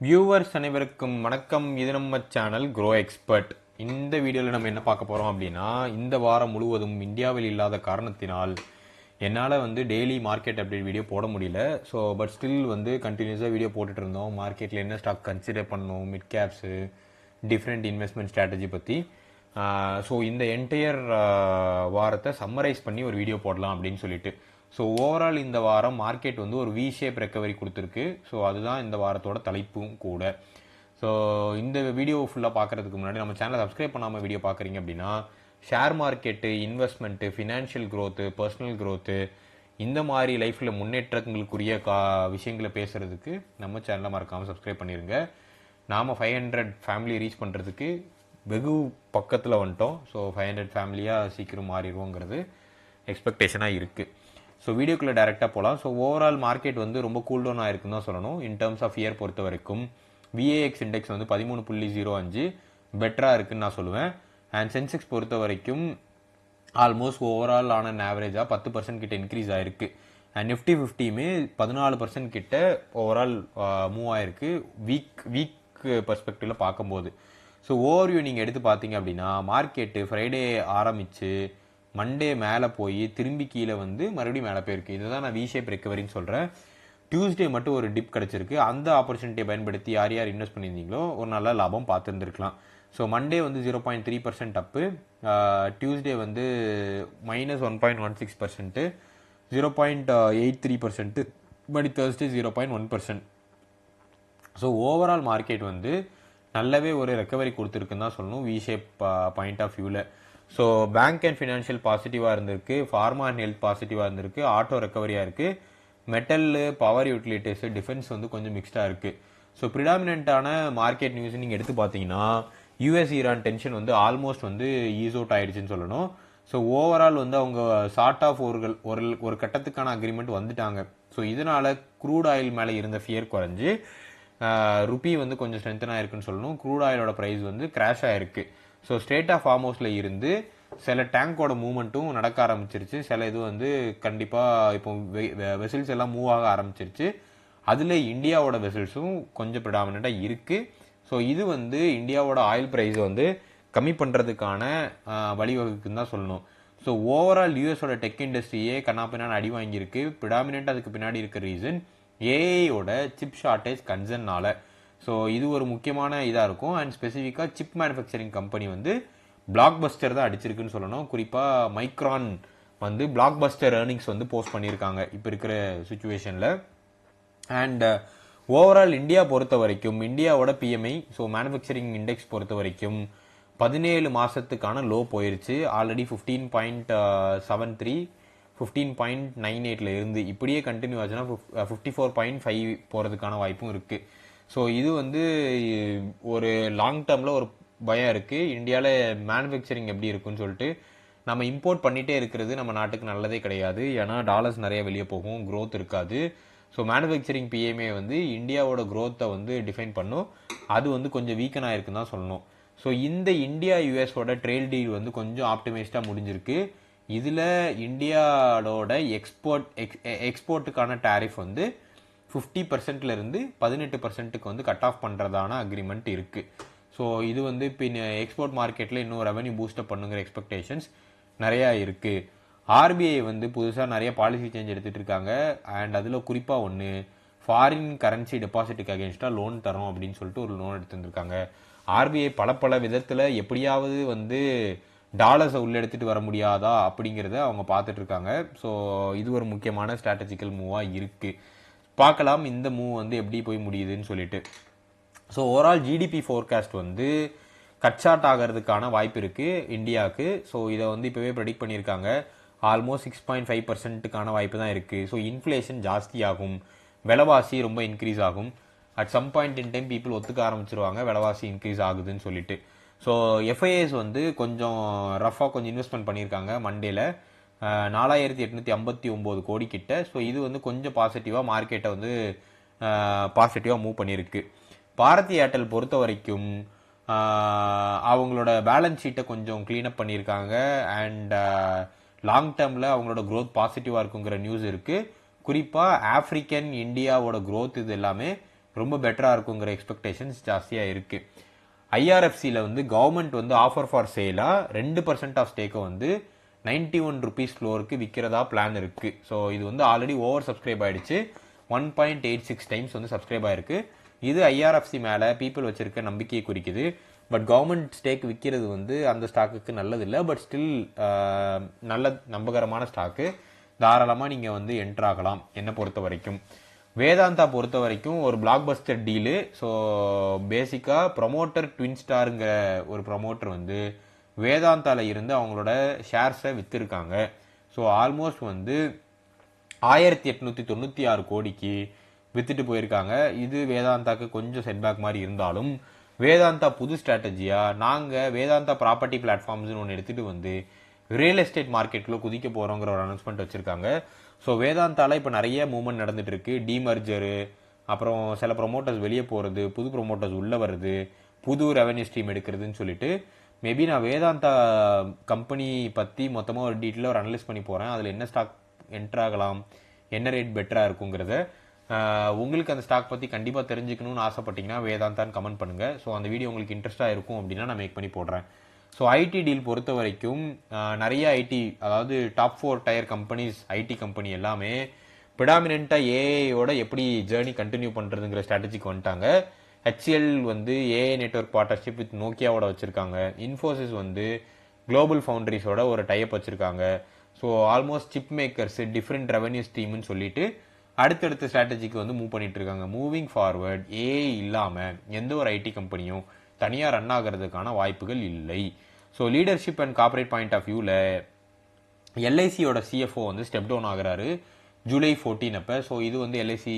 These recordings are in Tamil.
வியூவர்ஸ் அனைவருக்கும் வணக்கம். இது நம்ம சேனல் க்ரோ எக்ஸ்பர்ட். இந்த வீடியோவில் நம்ம என்ன பார்க்க போகிறோம் அப்படின்னா, இந்த வாரம் முழுவதும் இந்தியாவில் இல்லாத காரணத்தினால் என்னால் டெய்லி மார்க்கெட் அப்டேட் வீடியோ போட முடியல. ஸோ பட் ஸ்டில் கண்டினியூஸாக வீடியோ போட்டுட்டு இருந்தோம். மார்க்கெட்டில் என்ன ஸ்டாக் கன்சிடர் பண்ணணும், mid caps, different investment strategy பற்றி. ஸோ இந்த என்டையர் வாரத்தை சம்மரைஸ் பண்ணி ஒரு வீடியோ போடலாம் அப்படின்னு சொல்லிட்டு. ஸோ ஓவரால் இந்த வாரம் மார்க்கெட் ஒரு வி ஷேப் ரெக்கவரி கொடுத்துருக்கு. ஸோ அதுதான் இந்த வாரத்தோட தலைப்பும் கூட. ஸோ இந்த வீடியோ ஃபுல்லாக பார்க்குறதுக்கு முன்னாடி நம்ம சேனலை சப்ஸ்கிரைப் பண்ணாமல் வீடியோ பார்க்குறீங்க அப்படின்னா, share market, investment, financial growth, personal growth, இந்த மாதிரி லைஃப்பில் முன்னேற்றங்களுக்குரிய விஷயங்களை பேசுகிறதுக்கு நம்ம சேனலை மறக்காமல் சப்ஸ்கிரைப் பண்ணிடுங்க. நாம் 500 ஃபேமிலி ரீச் பண்ணுறதுக்கு வெகு பக்கத்தில் வந்துட்டோம். ஸோ 500 ஃபேமிலியாக சீக்கிரம் மாறிடுவோங்கிறது எக்ஸ்பெக்டேஷனாக இருக்குது. ஸோ வீடியோக்குள்ளே டேரெக்டாக போகலாம். ஸோ ஓவரால் மார்க்கெட் ரொம்ப கூல் டவுன் ஆயிருக்குன்னு தான் சொல்லணும். இன் டேர்ம்ஸ் ஆஃப் இயர் பொறுத்த வரைக்கும் விஏஎக்ஸ் இண்டெக்ஸ் 13.05 பெட்டராக இருக்குன்னு நான் சொல்லுவேன். அண்ட் சென்செக்ஸ் பொறுத்த வரைக்கும் ஆல்மோஸ்ட் ஓவரால் ஆன ஆவரேஜாக 10% கிட்ட இன்க்ரீஸ் ஆயிருக்கு. அண்ட் நிஃப்டி 50யுமே 14% கிட்ட ஓவரால் மூவ் ஆயிருக்கு வீக் பர்ஸ்பெக்டிவில் பார்க்கும்போது. ஸோ ஓவர்வியூ நீங்கள் எடுத்து பார்த்தீங்க அப்படின்னா, மார்க்கெட்டு ஃப்ரைடே ஆரம்பித்து மண்டே மேலே போய் திரும்பி கீழே மறுபடியும் மேலே போயிருக்கு. இதுதான் நான் வி ஷேப் ரெக்கவரின்னு சொல்கிறேன். டியூஸ்டே மட்டும் ஒரு டிப் கிடச்சிருக்கு. அந்த ஆப்பர்ச்சுனிட்டியை பயன்படுத்தி யார் யார் இன்வெஸ்ட் பண்ணியிருந்தீங்களோ ஒரு நல்ல லாபம் பார்த்துருந்துருக்கலாம். So Monday 0.3% up, Tuesday -1.16%, 0.83%, but Thursday 0.1%. So overall market நல்லாவே ஒரு ரெக்கவரி கொடுத்துருக்குன்னு தான் சொல்லணும் வி ஷேப் பாயிண்ட் ஆஃப் வியூவில். ஸோ பேங்க் அண்ட் ஃபினான்ஷியல் பாசிட்டிவாக இருந்திருக்கு, ஃபார்மா அண்ட் ஹெல்த் பாசிட்டிவாக இருந்திருக்கு, ஆட்டோ ரெக்கவரியாக இருக்குது, மெட்டல், பவர் யூட்டிலிட்டிஸ், டிஃபென்ஸ் கொஞ்சம் மிக்ஸ்டாக இருக்குது. ஸோ ப்ரிடாமினண்ட்டான மார்க்கெட் நியூஸ் நீங்கள் எடுத்து பார்த்தீங்கன்னா, US Iran tension almost is out ஆயிடுச்சுன்னு சொல்லணும். ஸோ ஓவரால் அவங்க சார்ட் ஆஃப் ஒரு கட்டத்துக்கான அக்ரிமெண்ட் வந்துட்டாங்க. ஸோ இதனால் க்ரூட் ஆயில் மேலே இருந்த ஃபியர் குறைஞ்சி ருப்பி கொஞ்சம் ஸ்ட்ரென்தன் ஆயிருக்குன்னு சொல்லணும். க்ரூட் ஆயிலோட ப்ரைஸ் கிராஷ் ஆயிருக்கு. ஸோ ஸ்டேட் ஆஃப் ஹார்மோஸில் இருந்து சில டேங்கோட மூவ்மெண்ட்டும் நடக்க ஆரம்பிச்சிருச்சு. சில இது கண்டிப்பாக இப்போ வெசல்ஸ் எல்லாம் மூவ் ஆக ஆரம்பிச்சிருச்சு. அதில் இந்தியாவோட வெசல்ஸும் கொஞ்சம் ப்ரிடாமினண்ட்டாக இருக்குது. ஸோ இது இந்தியாவோட ஆயில் ப்ரைஸை கம்மி பண்ணுறதுக்கான வழிவகுக்குன்னு தான் சொல்லணும். ஸோ ஓவரால் யூஎஸோட டெக் இண்டஸ்ட்ரியே கண்ணாப்பின்னான்னு அடி வாங்கியிருக்கு. ப்ரிடாமினண்ட் அதுக்கு பின்னாடி இருக்க ரீசன் ஏஐயோட சிப் ஷார்ட்டேஜ் கன்சர்னால. ஸோ இது ஒரு முக்கியமான இதாக இருக்கும். அண்ட் ஸ்பெசிஃபிக்காக chip manufacturing company black Bastar தான் அடிச்சிருக்குன்னு சொல்லணும். குறிப்பாக micron black Bastar earnings post பண்ணியிருக்காங்க இப்போ இருக்கிற சுச்சுவேஷனில். அண்ட் ஓவரால் இந்தியா பொறுத்த வரைக்கும் இந்தியாவோட பிஎம்ஐ, ஸோ மேனுஃபேக்சரிங் இண்டெக்ஸ் பொறுத்த வரைக்கும் 17 மாதத்துக்கான லோ போயிருச்சு. ஆல்ரெடி 15.73, 15.98 இருந்து இப்படியே கண்டினியூ ஆச்சுன்னா 54.5 போகிறதுக்கான வாய்ப்பும் இருக்குது. ஸோ இது ஒரு லாங் டேர்மில் ஒரு பயம் இருக்குது. இந்தியாவில் மேனுஃபேக்சரிங் எப்படி இருக்குன்னு சொல்லிட்டு நம்ம இம்போர்ட் பண்ணிகிட்டே இருக்கிறது நம்ம நாட்டுக்கு நல்லதே கிடையாது. ஏன்னா டாலர்ஸ் நிறைய வெளியே போகும், க்ரோத் இருக்காது. ஸோ மேனுஃபேக்சரிங் பிஎம்ஏ இந்தியாவோட க்ரோத்தை டிஃபைன் பண்ணும். அது கொஞ்சம் வீக்கன் ஆயிருக்குன்னு தான் சொல்லணும். ஸோ இந்த இந்தியா யூஎஸோட ட்ரேட் டீல் கொஞ்சம் ஆப்டிமைஸ்டாக முடிஞ்சிருக்கு. இதில் இந்தியாவோட எக்ஸ்போர்ட்டுக்கான டேரிஃப் 50%லேருந்து 18%க்கு கட் ஆஃப் பண்ணுறதான அக்ரிமெண்ட் இருக்குது. ஸோ இது இப்போ எக்ஸ்போர்ட் மார்க்கெட்டில் இன்னும் ரெவன்யூ பூஸ்டப் பண்ணுங்கிற எக்ஸ்பெக்டேஷன்ஸ் நிறையா இருக்குது. ஆர்பிஐ புதுசாக நிறைய பாலிசி சேஞ்ச் எடுத்துகிட்டு இருக்காங்க. அண்ட் அதில் குறிப்பாக ஒன்று, ஃபாரின் கரன்சி டெபாசிட்டுக்கு அகேன்ஸ்டாக லோன் தரோம் அப்படின்னு சொல்லிட்டு ஒரு லோன் எடுத்துருந்துருக்காங்க. ஆர்பிஐ பல விதத்தில் எப்படியாவது டாலர்ஸை உள்ளே எடுத்துகிட்டு வர முடியாதா அப்படிங்கிறத அவங்க பார்த்துட்டு இருக்காங்க. ஸோ இது ஒரு முக்கியமான ஸ்ட்ராட்டஜிக்கல் மூவாக இருக்குது. பார்க்கலாம் இந்த மூவ் எப்படி போய் முடியுதுன்னு சொல்லிட்டு. So overall GDP forecast cut short ஆகிறதுக்கான வாய்ப்பு இருக்குது இந்தியாவுக்கு. ஸோ இதை இப்போவே ப்ரெடிக்ட் பண்ணியிருக்காங்க. ஆல்மோஸ்ட் 6.5%க்கான வாய்ப்பு தான் இருக்குது. ஸோ இன்ஃப்ளேஷன் ஜாஸ்தி ஆகும், விலைவாசி ரொம்ப இன்க்ரீஸ் ஆகும். At some point in time people ஒத்துக்க ஆரம்பிச்சிருவாங்க விலைவாசி இன்க்ரீஸ் ஆகுதுன்னு சொல்லிட்டு. ஸோ எஃப்ஐஎஸ் கொஞ்சம் ரஃபாக கொஞ்சம் இன்வெஸ்ட்மெண்ட் பண்ணியிருக்காங்க மண்டேல 4859 கோடி கிட்ட. ஸோ இது கொஞ்சம் பாசிட்டிவாக மார்க்கெட்டை பாசிட்டிவாக மூவ் பண்ணியிருக்கு. பாரதி ஏர்டெல் பொறுத்த வரைக்கும் அவங்களோட பேலன்ஸ் ஷீட்டை கொஞ்சம் க்ளீனப் பண்ணியிருக்காங்க. அண்ட் லாங் டேர்மில் அவங்களோட க்ரோத் பாசிட்டிவாக இருக்குங்கிற நியூஸ் இருக்குது. குறிப்பாக ஆப்ரிக்கன் இந்தியாவோட க்ரோத் இது எல்லாமே ரொம்ப பெட்டராக இருக்குங்கிற எக்ஸ்பெக்டேஷன்ஸ் ஜாஸ்தியாக இருக்குது. ஐஆர்எஃப்சியில் வந்து கவர்மெண்ட் வந்து ஆஃபர் ஃபார் சேலாக 2% ஆஃப் ஸ்டேக்கை வந்து 91 rupees ஃப்ளோருக்கு விற்கிறதா பிளான் இருக்குது. ஸோ இது வந்து ஆல்ரெடி ஓவர் சப்ஸ்கிரைப் ஆகிடுச்சு. 1.86 times வந்து சப்ஸ்கிரைப் ஆகிருக்கு. இது ஐஆர்எஃப்சி மேலே பீப்புள் வச்சிருக்க நம்பிக்கையை குறிக்குது. பட் கவர்மெண்ட் ஸ்டேக் விற்கிறது வந்து அந்த ஸ்டாக்குக்கு நல்லதில்லை. பட் ஸ்டில் நல்ல நம்பகரமான ஸ்டாக்கு, தாராளமாக நீங்கள் வந்து என்ட்ரு ஆகலாம் என்னை பொறுத்த வரைக்கும். வேதாந்தா பொறுத்த வரைக்கும் ஒரு பிளாக் பஸ்டர் டீலு. ஸோ பேசிக்காக ப்ரொமோட்டர் ட்வின் ஸ்டாருங்கிற ஒரு ப்ரொமோட்டர் வந்து வேதாந்தாவில் இருந்து அவங்களோட ஷேர்ஸை விற்றுருக்காங்க. ஸோ ஆல்மோஸ்ட் வந்து 1896 கோடிக்கு வித்துட்டு போயிருக்காங்க. இது வேதாந்தாக்கு கொஞ்சம் செட்பேக் மாதிரி இருந்தாலும் வேதாந்தா புது ஸ்ட்ராட்டஜியாக நாங்கள் வேதாந்தா ப்ராப்பர்ட்டி பிளாட்ஃபார்ம்ஸ்னு ஒன்று எடுத்துகிட்டு வந்து ரியல் எஸ்டேட் மார்க்கெட்டில் குதிக்க போகிறோங்கிற ஒரு அனௌன்ஸ்மெண்ட் வச்சுருக்காங்க. ஸோ வேதாந்தாவில் இப்போ நிறைய மூவ்மெண்ட் நடந்துட்டு இருக்கு. டிமர்ஜரு, அப்புறம் சில ப்ரொமோட்டர்ஸ் வெளியே போகிறது, புது ப்ரொமோட்டர்ஸ் உள்ளே வருது, புது ரெவன்யூ ஸ்ட்ரீம் எடுக்கிறதுன்னு சொல்லிட்டு மேபி நான் வேதாந்தா கம்பெனி பற்றி மொத்தமாக ஒரு டீட்டெயிலாக ஒரு அனலைஸ் பண்ணி போகிறேன். அதில் என்ன ஸ்டாக் என்ட்ரு ஆகலாம், என்ன ரேட் பெட்டராக இருக்குங்கிறத உங்களுக்கு அந்த ஸ்டாக் பற்றி கண்டிப்பாக தெரிஞ்சுக்கணும்னு ஆசைப்பட்டீங்கன்னா வேதாந்தான்னு கமெண்ட் பண்ணுங்கள். ஸோ அந்த வீடியோ உங்களுக்கு இன்ட்ரெஸ்ட்டாக இருக்கும் அப்படின்னா நான் மேக் பண்ணி போடுறேன். ஸோ ஐடி டீல் பொறுத்த வரைக்கும் நிறைய ஐடி, அதாவது top 4 tier companies, IT company எல்லாமே ப்ரிடாமினெண்ட்டாக ஏஐயோட எப்படி ஜேர்னி கண்டினியூ பண்ணுறதுங்கிற ஸ்ட்ராட்டஜிக்கு வந்துட்டாங்க. ஹெச்எல் வந்து ஏஐ நெட்வொர்க் பார்ட்னர்ஷிப் வித் நோக்கியாவோட வச்சுருக்காங்க. இன்ஃபோசிஸ் வந்து குளோபல் ஃபவுண்டரிஸோட ஒரு டைப் வச்சுருக்காங்க. So almost chip makers different revenue ஸ்ட்ரீம்னு சொல்லிட்டு அடுத்தடுத்த ஸ்ட்ராட்டஜிக்கு வந்து மூவ் பண்ணிட்டு இருக்காங்க. மூவிங் ஃபார்வர்ட் ஏஐ இல்லாமல் எந்த ஒரு ஐடி கம்பெனியும் தனியாக ரன் ஆகிறதுக்கான வாய்ப்புகள் இல்லை. So leadership and corporate point of வியூவில் எல்ஐசியோட சிஎஃப்ஓ வந்து ஸ்டெப் டவுன் ஆகிறாரு ஜூலை 14 அப்போ. ஸோ இது வந்து எல்ஐசி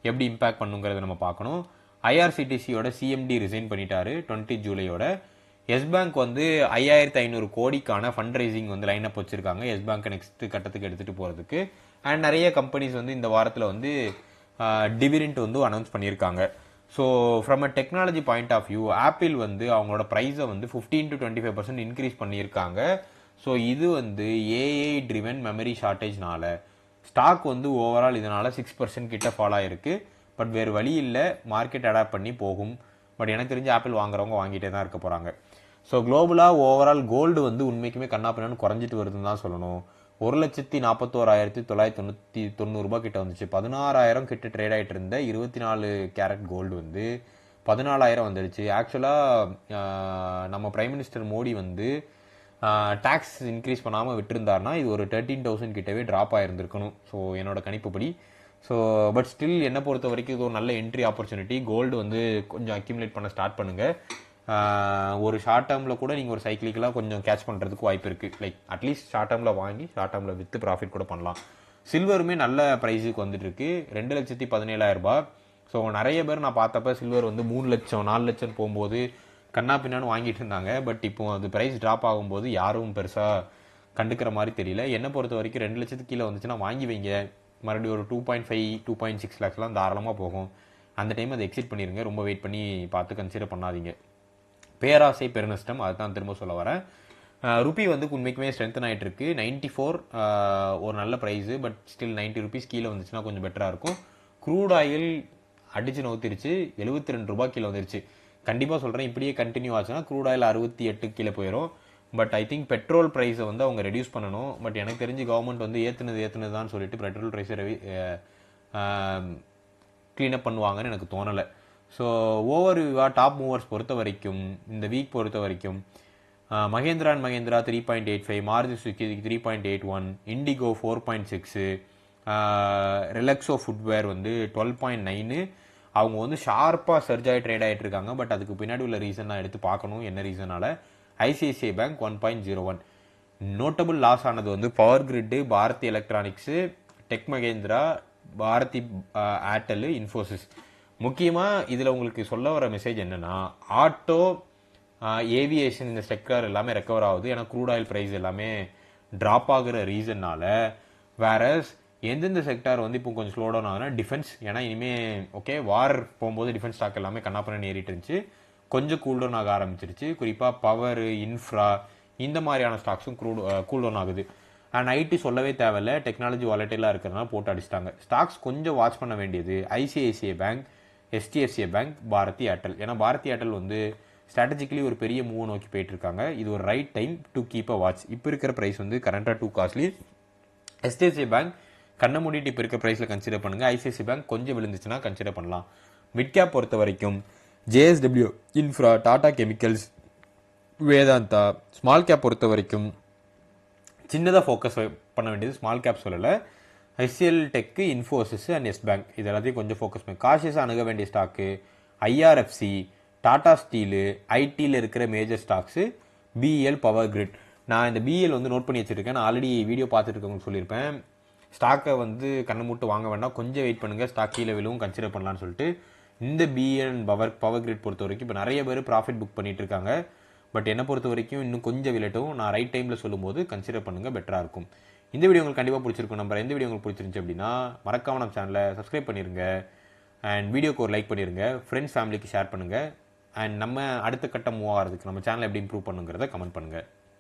எப்படி இம்பேக்ட் பண்ணுங்கிறத நம்ம பார்க்கணும். ஐஆர்சிடிசியோட சிஎம்டி ரிசைன் பண்ணிட்டாரு 20 ஜூலையோட. எஸ் பேங்க் வந்து 5500 கோடிக்கான ஃபண்ட் ரைசிங் வந்து லைன் அப் வச்சிருக்காங்க எஸ் பேங்க் நெக்ஸ்ட் கட்டத்துக்கு எடுத்துகிட்டு போகிறதுக்கு. அண்ட் நிறைய கம்பெனிஸ் வந்து இந்த வாரத்தில் வந்து டிவிடெண்ட் வந்து அனௌன்ஸ் பண்ணியிருக்காங்க. So from a technology point of view Apple வந்து அவங்களோட ப்ரைஸை வந்து 15 to 25% இன்க்ரீஸ் பண்ணியிருக்காங்க. ஸோ இது வந்து ஏஐ ட்ரிவன் மெமரி ஷார்ட்டேஜ்னால ஸ்டாக் வந்து ஓவரால் இதனால் 6% கிட்ட ஃபால் ஆகிருக்கு. பட் வேறு வழி இல்லை, மார்க்கெட் அடாப்ட் பண்ணி போகும். பட் எனக்கு தெரிஞ்சு ஆப்பிள் வாங்குறவங்க வாங்கிட்டே தான் இருக்க போகிறாங்க. ஸோ குளோபலாக ஓவரால் கோல்டு வந்து உண்மைக்குமே கண்ணாப்பின்னு குறைஞ்சிட்டு வருதுன்னு தான் சொல்லணும். 1,41,990 ரூபாய் கிட்ட வந்துச்சு. 16,000 கிட்ட ட்ரேட் ஆகிட்டு இருந்த 24 கேரட் கோல்டு வந்து 14,000 வந்துடுச்சு. ஆக்சுவலாக நம்ம பிரைம் மினிஸ்டர் மோடி வந்து டேக்ஸ் இன்க்ரீஸ் பண்ணாமல் விட்டுருந்தாருன்னா இது ஒரு 13,000 கிட்டவே ட்ராப் ஆகிருந்துருக்கணும். ஸோ என்னோட கணிப்புப்படி. ஸோ பட் ஸ்டில் என்னை பொறுத்த வரைக்கும் இது ஒரு நல்ல என்ட்ரி ஆப்பர்ச்சுனிட்டி. கோல்டு வந்து கொஞ்சம் அக்யூமுலேட் பண்ண ஸ்டார்ட் பண்ணுங்கள். ஒரு ஷார்ட் டேர்மில் கூட நீங்கள் ஒரு சைக்கிளிக்கலாக கொஞ்சம் கேட்ச் பண்ணுறதுக்கு வாய்ப்பு இருக்குது. லைக் அட்லீஸ்ட் ஷார்ட் டேர்மில் வாங்கி ஷார்ட் டேர்மில் விற்று ப்ராஃபிட் கூட பண்ணலாம். சில்வருமே நல்ல ப்ரைஸுக்கு வந்துட்டுருக்கு 2,17,000 ரூபாய். ஸோ நிறைய பேர் நான் பார்த்தப்ப சில்வர் வந்து 3 லட்சம் 4 லட்சம் போகும்போது கண்ணா பின்னான்னு வாங்கிட்டு இருந்தாங்க. பட் இப்போ அது ப்ரைஸ் ட்ராப் ஆகும்போது யாரும் பெருசாக கண்டுக்கிற மாதிரி தெரியல. என்னை பொறுத்த வரைக்கும் 2 லட்சத்துக்கு கீழே வந்துச்சுன்னா வாங்கி வைங்க. மறுபடியும் ஒரு 2.5 2.6 lakhsலாம் தாராளமாக போகும். அந்த டைம் அதை எக்ஸிட் பண்ணிடுங்க. ரொம்ப வெயிட் பண்ணி பார்த்து கன்சிடர் பண்ணாதீங்க. பேராசை பெருநஷ்டம், அதுதான் திரும்ப சொல்ல வரேன். ருபி வந்து உண்மைக்குமே ஸ்ட்ரென்தன் ஆகிட்டு இருக்கு. 94 ஒரு நல்ல ப்ரைஸு. பட் ஸ்டில் 90 rupees கீழே வந்துச்சுன்னா கொஞ்சம் பெட்டராக இருக்கும். க்ரூட் ஆயில் அடிச்சு நோத்திருச்சு 72 ரூபாய் கீழே வந்துருச்சு. கண்டிப்பாக சொல்கிறேன், இப்படியே கண்டினியூ ஆச்சுன்னா க்ரூட் ஆயில் 68 கீழே போயிடும். பட் ஐ திங்க் பெட்ரோல் ப்ரைஸை வந்து அவங்க ரெடியூஸ் பண்ணணும். பட் எனக்கு தெரிஞ்சு கவர்மெண்ட் வந்து ஏற்றுனது தான் சொல்லிட்டு பெட்ரோல் ப்ரைஸை க்ளீனப் பண்ணுவாங்கன்னு எனக்கு தோணலை. ஸோ ஓவர்வியூவாக டாப் மூவர்ஸ் பொறுத்த வரைக்கும் இந்த வீக் பொறுத்த வரைக்கும் Mahindra and Mahindra 3.85, Maruti Suzuki 3.81, indigo 4.6, Relaxo footwear வந்து 12.9. அவங்க வந்து ஷார்ப்பாக சர்ஜாகி ட்ரேட் ஆகிட்டு இருக்காங்க. பட் அதுக்கு பின்னாடி உள்ள ரீசன் நான் எடுத்து பார்க்கணும், என்ன ரீசனால். ICICI bank 1.01. நோட்டபுள் லாஸ் ஆனது வந்து power grid, Bharati electronics, tech Mahindra, Bharti Airtel, Infosys. முக்கியமாக இதில் உங்களுக்கு சொல்ல வர மெசேஜ் என்னென்னா, ஆட்டோ, ஏவியேஷன் இந்த செக்டர் எல்லாமே ரெக்கவர் ஆகுது. ஏன்னா க்ரூட் ஆயில் ப்ரைஸ் எல்லாமே ட்ராப் ஆகுற ரீசன்னால். வேறஸ் எந்தெந்த செக்டார் வந்து இப்போ கொஞ்சம் ஸ்லோ டவுன் ஆகுதுன்னா டிஃபென்ஸ். ஏன்னா இனிமேல் ஓகே வார் போகும்போது டிஃபென்ஸ் ஸ்டாக் எல்லாமே கண்ணாப்பண்ணு ஏறிட்டு இருந்துச்சு, கொஞ்சம் கூல் டவுன் ஆக ஆரம்பிச்சிருச்சு. குறிப்பாக பவர், இன்ஃப்ரா இந்த மாதிரியான ஸ்டாக்ஸும் கூல் டவுன் ஆகுது. அண்ட் ஐடி சொல்லவே தேவையில்லை, டெக்னாலஜி வாலட்டைலாக இருக்கிறதுனால போட்டு அடிச்சிட்டாங்க. ஸ்டாக்ஸ் கொஞ்சம் வாட்ச் பண்ண வேண்டியது ICICI bank, HDFC bank, Bharti Airtel. ஏன்னா பாரதி ஏர்டெல் வந்து ஸ்ட்ராட்டஜிக்கலி ஒரு பெரிய மூவ் நோக்கி போயிட்டு இருக்காங்க. இது ஒரு right time to keep a watch. இப்போ இருக்கிற ப்ரைஸ் வந்து கரண்டாக டூ காஸ்ட்லி. HDFC பேங்க் கண்ணை மூடிட்டு இப்போ இருக்க ப்ரைஸில் கன்சிடர் பண்ணுங்கள். ICICI பேங்க் கொஞ்சம் விழுந்துச்சுன்னா கன்சிடர் பண்ணலாம். மிட் கேப் பொறுத்த வரைக்கும் JSW infra, Tata chemicals, Vedanta. Small cap பொறுத்த வரைக்கும் சின்னதாக ஃபோக்கஸ் பண்ண வேண்டியது ஸ்மால் கேப் சொல்லலை, HCL tech, Infosys and yes bank இது எல்லாத்தையும் கொஞ்சம் ஃபோக்கஸ் பண்ணி காஷியஸாக அணுக வேண்டிய ஸ்டாக்கு IRFC, டாடா ஸ்டீலு, ஐடியில் இருக்கிற major stocks, BEL, power grid. நான் இந்த BEL வந்து நோட் பண்ணி வச்சுருக்கேன். நான் ஆல்ரெடி வீடியோ பார்த்துட்டு இருக்கவங்களுக்கு சொல்லியிருப்பேன், ஸ்டாக்கை வந்து கண்ணை மூட்டு வாங்க வேண்டாம், கொஞ்சம் வெயிட் பண்ணுங்கள், ஸ்டாக் கீழே விழுவும், கன்சிடர் பண்ணலான்னு சொல்லிட்டு. இந்த BEL அண்ட் பவர் கிரிட் பொறுத்த வரைக்கும் இப்போ நிறைய பேர் ப்ராஃபிட் புக் பண்ணிட்டு இருக்காங்க. பட் என்னை பொறுத்த வரைக்கும் இன்னும் கொஞ்சம் விலட்டும், நான் ரைட் டைமில் சொல்லும்போது கன்சிடர் பண்ணுங்கள், பெட்டராக இருக்கும். இந்த வீடியோ உங்களுக்கு கண்டிப்பாக பிடிச்சிருக்கும் நம்பர். எந்த வீடியோ உங்களுக்கு பிடிச்சிருந்துச்சு அப்படின்னா மறக்காம நம்ம சேனலை சப்ஸ்கிரைப் பண்ணிடுங்க அண்ட் வீடியோக்கு ஒரு லைக் பண்ணிடுங்க, ஃப்ரெண்ட்ஸ் ஃபேமிலிக்கு ஷேர் பண்ணுங்கள். அண்ட் நம்ம அடுத்த கட்டம் மூவ் ஆகிறதுக்கு நம்ம சேனலை எப்படி இம்ப்ரூவ் பண்ணுங்கிறத கமெண்ட் பண்ணுங்கள்.